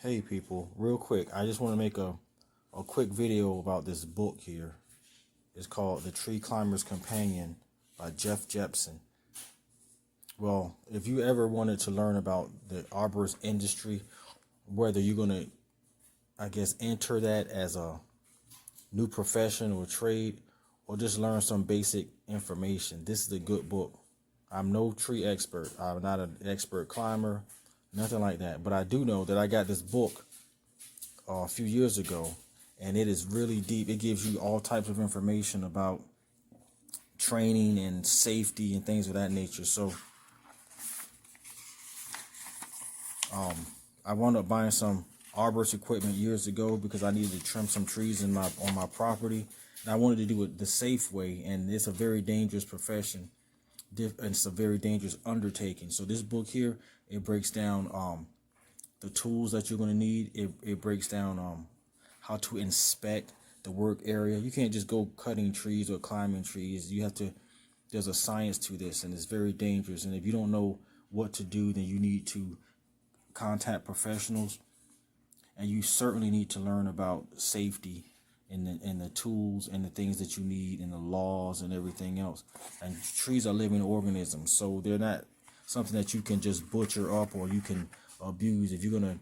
Hey people, real quick, I just want to make a quick video about this book here. It's called The Tree Climber's Companion by Jeff Jepson. Well, if you ever wanted to learn about the arborist industry, whether you're going to, enter that as a new profession or trade, or just learn some basic information, this is a good book. I'm no tree expert. I'm not an expert climber, nothing like that. But I do know that I got this book a few years ago, and it is really deep. It gives you all types of information about training and safety and things of that nature. So I wound up buying some arborist equipment years ago because I needed to trim some trees on my property, and I wanted to do it the safe way. And it's a very dangerous profession, and it's a very dangerous undertaking. So this book here, it breaks down the tools that you're going to need. It breaks down how to inspect the work area. You can't just go cutting trees or climbing trees. There's a science to this, and it's very dangerous. And if you don't know what to do, then you need to contact professionals, and you certainly need to learn about safety and the tools and the things that you need and the laws and everything else. And trees are living organisms, so they're not something that you can just butcher up or you can abuse. If you're going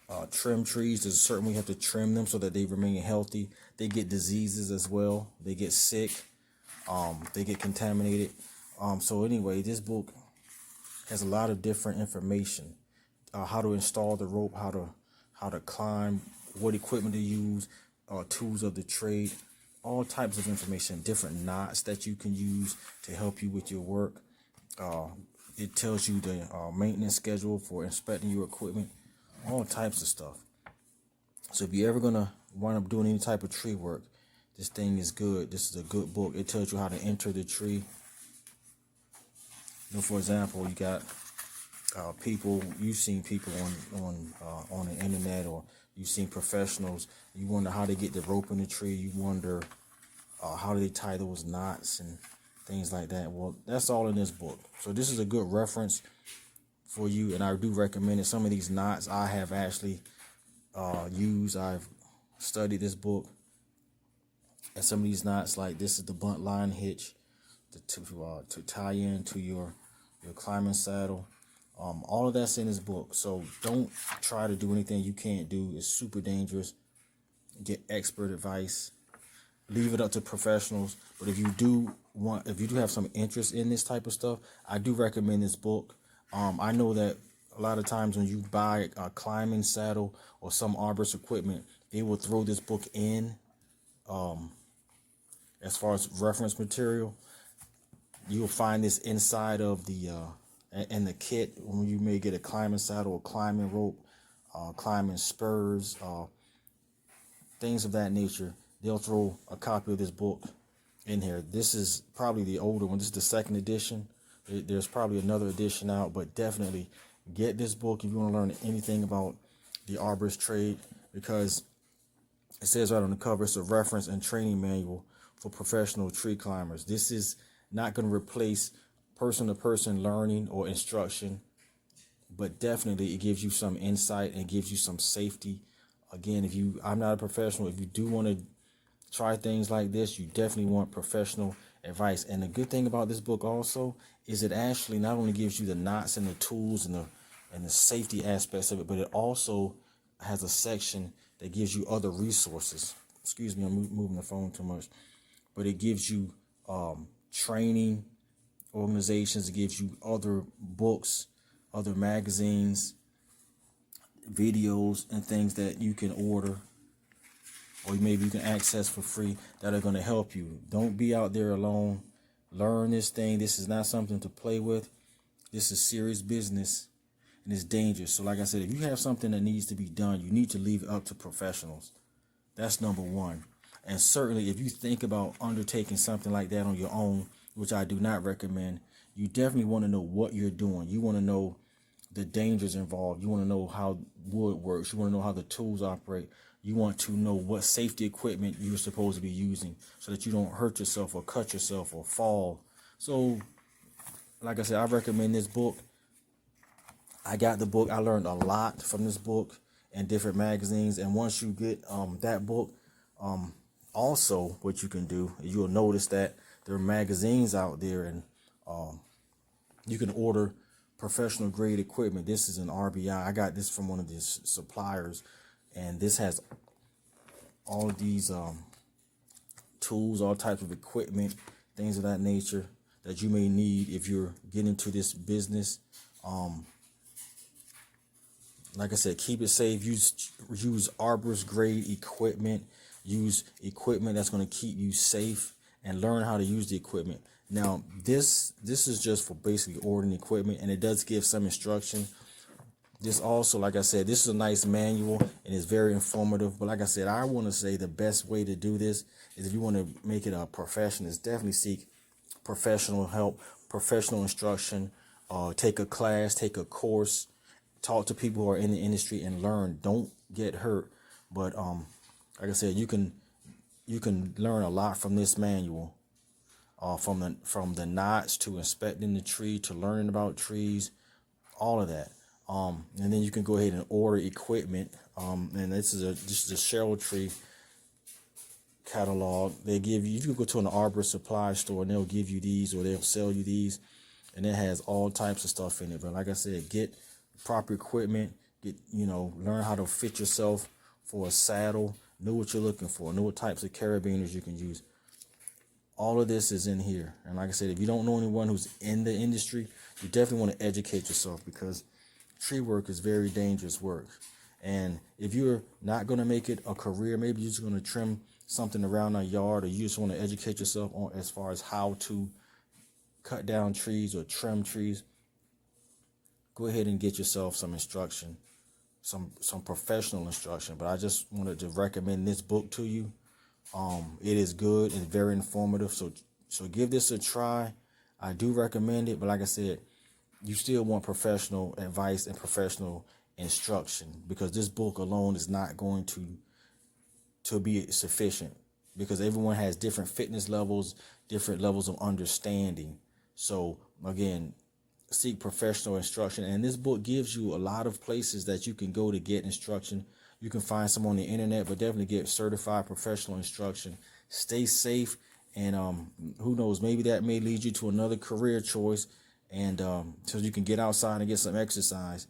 to trim trees, there's a certain way you have to trim them so that they remain healthy. They get diseases as well. They get sick. They get contaminated. So anyway, this book has a lot of different information. How to install the rope, how to climb, what equipment to use, tools of the trade, all types of information, different knots that you can use to help you with your work. It tells you the maintenance schedule for inspecting your equipment, all types of stuff. So if you're ever going to wind up doing any type of tree work, this thing is good. This is a good book. It tells you how to enter the tree. For example, you got people, you've seen people on the internet, or you've seen professionals. You wonder how they get the rope in the tree. You wonder how do they tie those knots and things like that. Well, that's all in this book. So this is a good reference for you, and I do recommend it. Some of these knots I have actually used. I've studied this book, and some of these knots, like this is the bunt line hitch to tie into your climbing saddle. All of that's in this book. So don't try to do anything you can't do. It's super dangerous. Get expert advice. Leave it up to professionals. But if you do have some interest in this type of stuff, I do recommend this book. I know that a lot of times when you buy a climbing saddle or some arborist equipment, they will throw this book in as far as reference material. You'll find this inside of the kit when you may get a climbing saddle or climbing rope, climbing spurs, things of that nature. They'll throw a copy of this book in here. This is probably the older one. This is the second edition. There's probably another edition out, but definitely get this book if you want to learn anything about the arborist trade, because it says right on the cover, it's a reference and training manual for professional tree climbers. This is not going to replace person-to-person learning or instruction, but definitely it gives you some insight and gives you some safety. Again, I'm not a professional. If you do want to try things like this, you definitely want professional advice. And the good thing about this book also is it actually not only gives you the knots and the tools and the safety aspects of it, but it also has a section that gives you other resources. Excuse me, I'm moving the phone too much. But it gives you training organizations. It gives you other books, other magazines, videos, and things that you can order, or maybe you can access for free, that are going to help you. Don't be out there alone. Learn this thing. This is not something to play with. This is serious business, and it's dangerous. So like I said, if you have something that needs to be done, you need to leave it up to professionals. That's number one. And certainly if you think about undertaking something like that on your own, which I do not recommend, you definitely want to know what you're doing. You want to know the dangers involved. You want to know how wood works. You want to know how the tools operate. You want to know what safety equipment you're supposed to be using so that you don't hurt yourself or cut yourself or fall. So, like I said, I recommend this book. I got the book. I learned a lot from this book and different magazines. And once you get that book, also what you can do, you'll notice that there are magazines out there, and you can order professional grade equipment. This is an RBI. I got this from one of these suppliers, and this has all of these tools, all types of equipment, things of that nature that you may need if you're getting into this business. Like I said, keep it safe. Use arborist grade equipment. Use equipment that's going to keep you safe, and learn how to use the equipment. Now, this is just for basically ordering equipment, and it does give some instruction. This also, like I said, this is a nice manual and it's very informative. But like I said, I want to say the best way to do this is, if you want to make it a profession, is definitely seek professional help, professional instruction. Take a class, take a course, talk to people who are in the industry and learn. Don't get hurt. But like I said, you can learn a lot from this manual. From the knots to inspecting the tree to learning about trees, all of that. And then you can go ahead and order equipment. And this is a Cheryl Tree catalog. They give you can go to an arborist supply store and they'll give you these, or they'll sell you these, and it has all types of stuff in it. But like I said, get proper equipment, learn how to fit yourself for a saddle, know what you're looking for, know what types of carabiners you can use. All of this is in here. And like I said, if you don't know anyone who's in the industry, you definitely want to educate yourself, because tree work is very dangerous work. And if you're not going to make it a career, maybe you're just going to trim something around a yard, or you just want to educate yourself on as far as how to cut down trees or trim trees, go ahead and get yourself some instruction, some professional instruction. But I just wanted to recommend this book to you. It is good and very informative. So give this a try. I do recommend it. But like I said, you still want professional advice and professional instruction, because this book alone is not going to be sufficient, because everyone has different fitness levels, different levels of understanding. So again, seek professional instruction. And this book gives you a lot of places that you can go to get instruction. You can find some on the internet, but definitely get certified professional instruction. Stay safe, and who knows, maybe that may lead you to another career choice, and so you can get outside and get some exercise.